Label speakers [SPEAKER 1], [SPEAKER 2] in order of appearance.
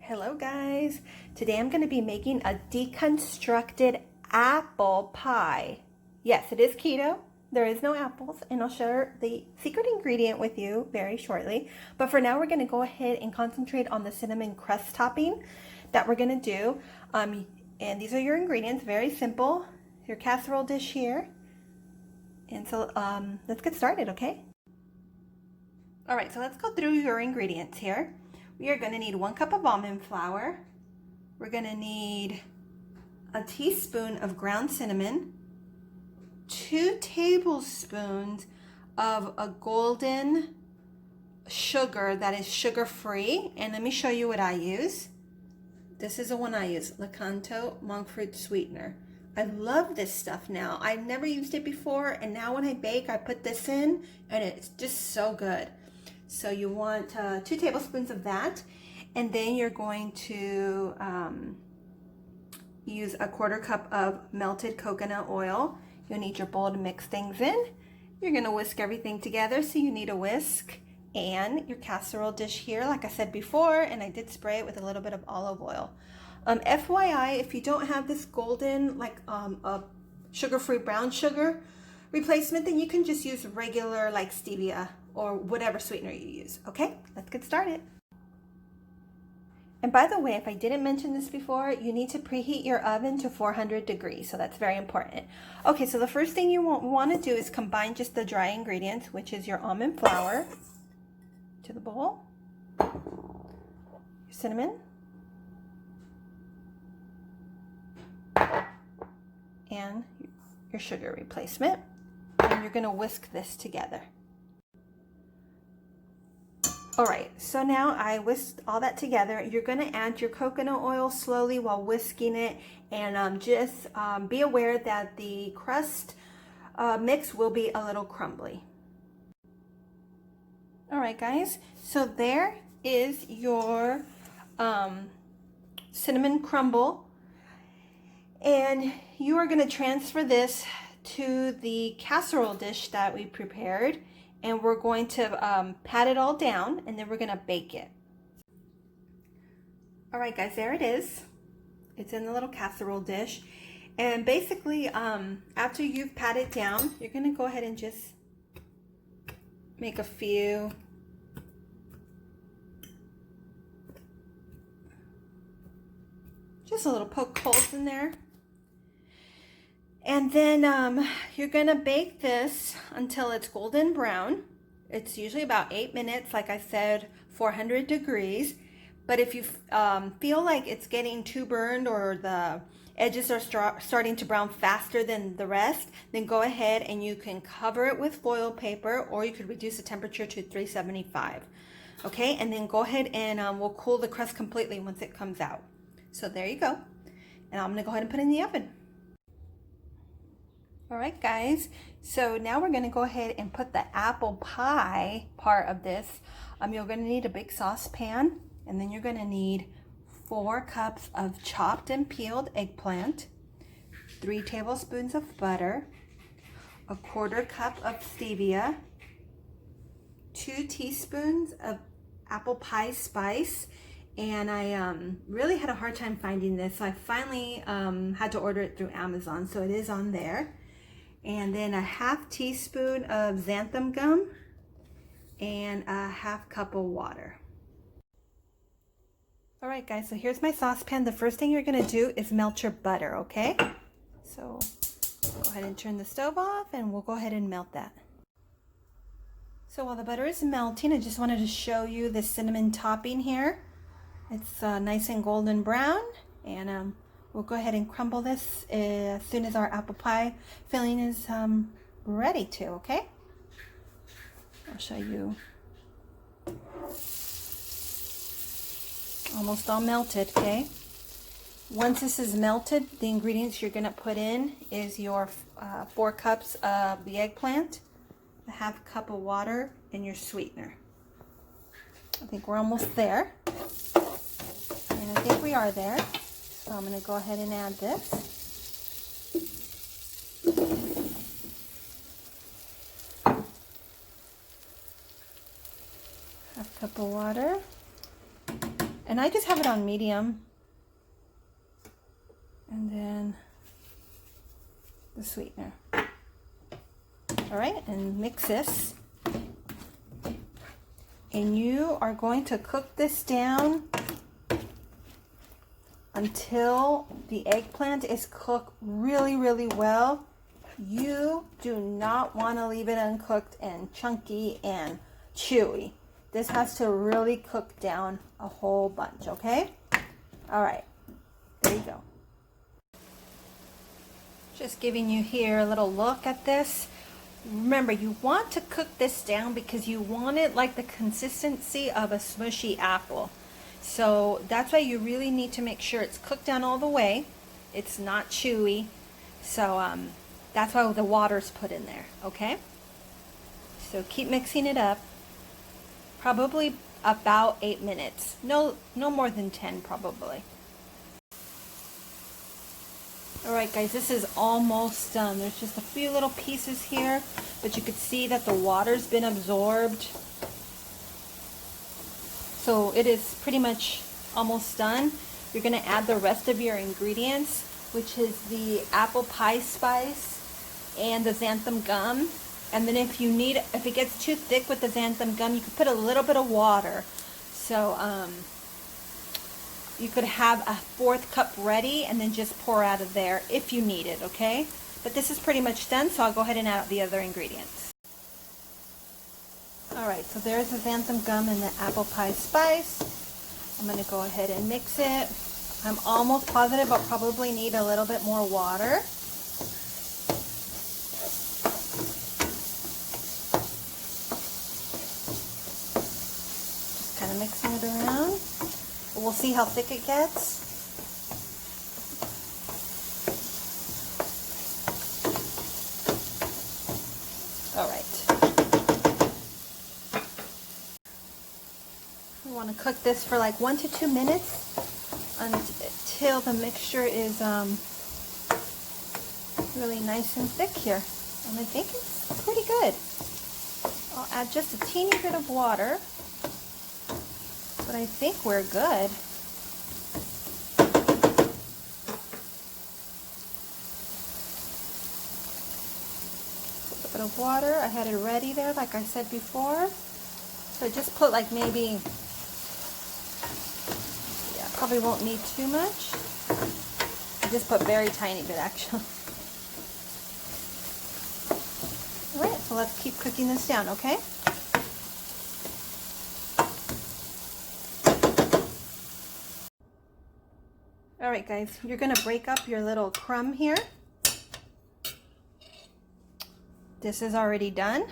[SPEAKER 1] Hello guys, today I'm going to be making a deconstructed apple pie. Yes, it is keto, there is no apples, and I'll share the secret ingredient with you very shortly. But for now we're going to go ahead and concentrate on the cinnamon crust topping that we're going to do. And these are your ingredients, very simple. Your casserole dish here. And so let's get started, okay? Alright, so let's go through your ingredients here. We are going to need 1 cup of almond flour. We're going to need a teaspoon of ground cinnamon, 2 tablespoons of a golden sugar that is sugar-free. And let me show you what I use. This is the one I use, Lecanto monk fruit sweetener. I love this stuff now. I've never used it before, and now when I bake, I put this in, and it's just so good. So you want 2 tablespoons of that, and then you're going to use a 1/4 cup of melted coconut oil. You'll need your bowl to mix things in. You're going to whisk everything together, so you need a whisk, and your casserole dish here, like I said before, and I did spray it with a little bit of olive oil. FYI, if you don't have this golden, like a sugar-free brown sugar replacement, then you can just use regular, like stevia or whatever sweetener you use. Okay, let's get started. And by the way, if I didn't mention this before, you need to preheat your oven to 400 degrees, so that's very important. Okay, so the first thing you want to do is combine just the dry ingredients, which is your almond flour to the bowl, your cinnamon, and your sugar replacement, and you're going to whisk this together. Alright, so now I whisked all that together. You're going to add your coconut oil slowly while whisking it, and just be aware that the crust mix will be a little crumbly. Alright guys, so there is your cinnamon crumble, and you are going to transfer this to the casserole dish that we prepared. And we're going to pat it all down, and then we're going to bake it. All right, guys, there it is. It's in the little casserole dish. And basically, after you've pat it down, you're going to go ahead and just make a few. Just a little poke holes in there. And then you're going to bake this until it's golden brown. It's usually about 8 minutes, like I said, 400 degrees. But if you feel like it's getting too burned or the edges are starting to brown faster than the rest, then go ahead and you can cover it with foil paper, or you could reduce the temperature to 375. Okay, and then go ahead and we'll cool the crust completely once it comes out. So there you go. And I'm going to go ahead and put it in the oven. Alright guys, so now we're going to go ahead and put the apple pie part of this. You're going to need a big saucepan, and then you're going to need 4 cups of chopped and peeled eggplant, 3 tablespoons of butter, a 1/4 cup of stevia, 2 teaspoons of apple pie spice. And I really had a hard time finding this, so I finally had to order it through Amazon, so it is on there. And then a 1/2 teaspoon of xanthan gum and a 1/2 cup of water. All right guys, so here's my saucepan. The first thing you're going to do is melt your butter, okay? So go ahead and turn the stove off, and we'll go ahead and melt that. So while the butter is melting, I just wanted to show you the cinnamon topping here. It's nice and golden brown, and we'll go ahead and crumble this as soon as our apple pie filling is ready to, okay? I'll show you. Almost all melted, okay? Once this is melted, the ingredients you're going to put in is your 4 cups of the eggplant, a 1/2 cup of water, and your sweetener. I think we're almost there. And I think we are there. So I'm going to go ahead and add this. 1/2 cup of water. And I just have it on medium. And then the sweetener. All right, and mix this. And you are going to cook this down until the eggplant is cooked really, really well. You do not want to leave it uncooked and chunky and chewy. This has to really cook down a whole bunch, okay? All right, there you go. Just giving you here a little look at this. Remember, you want to cook this down because you want it like the consistency of a smushy apple. So that's why you really need to make sure it's cooked down all the way. It's not chewy. So that's why the water's put in there, okay? So keep mixing it up. Probably about 8 minutes. No more than 10 probably. Alright guys, this is almost done. There's just a few little pieces here, but you could see that the water's been absorbed. So it is pretty much almost done. You're going to add the rest of your ingredients, which is the apple pie spice and the xanthan gum. And then if it gets too thick with the xanthan gum, you could put a little bit of water. So you could have a 4th cup ready and then just pour out of there if you need it, okay? But this is pretty much done, so I'll go ahead and add the other ingredients. Alright, so there's the xanthan gum and the apple pie spice. I'm going to go ahead and mix it. I'm almost positive I'll probably need a little bit more water. Just kind of mixing it around. We'll see how thick it gets. All right. We want to cook this for like 1 to 2 minutes until the mixture is really nice and thick here. And I think it's pretty good. I'll add just a teeny bit of water. But I think we're good. A bit of water. I had it ready there, like I said before. So just put like maybe, yeah, probably won't need too much. I just put very tiny bit actually. All right, so let's keep cooking this down, okay? Alright guys, you're going to break up your little crumb here. This is already done.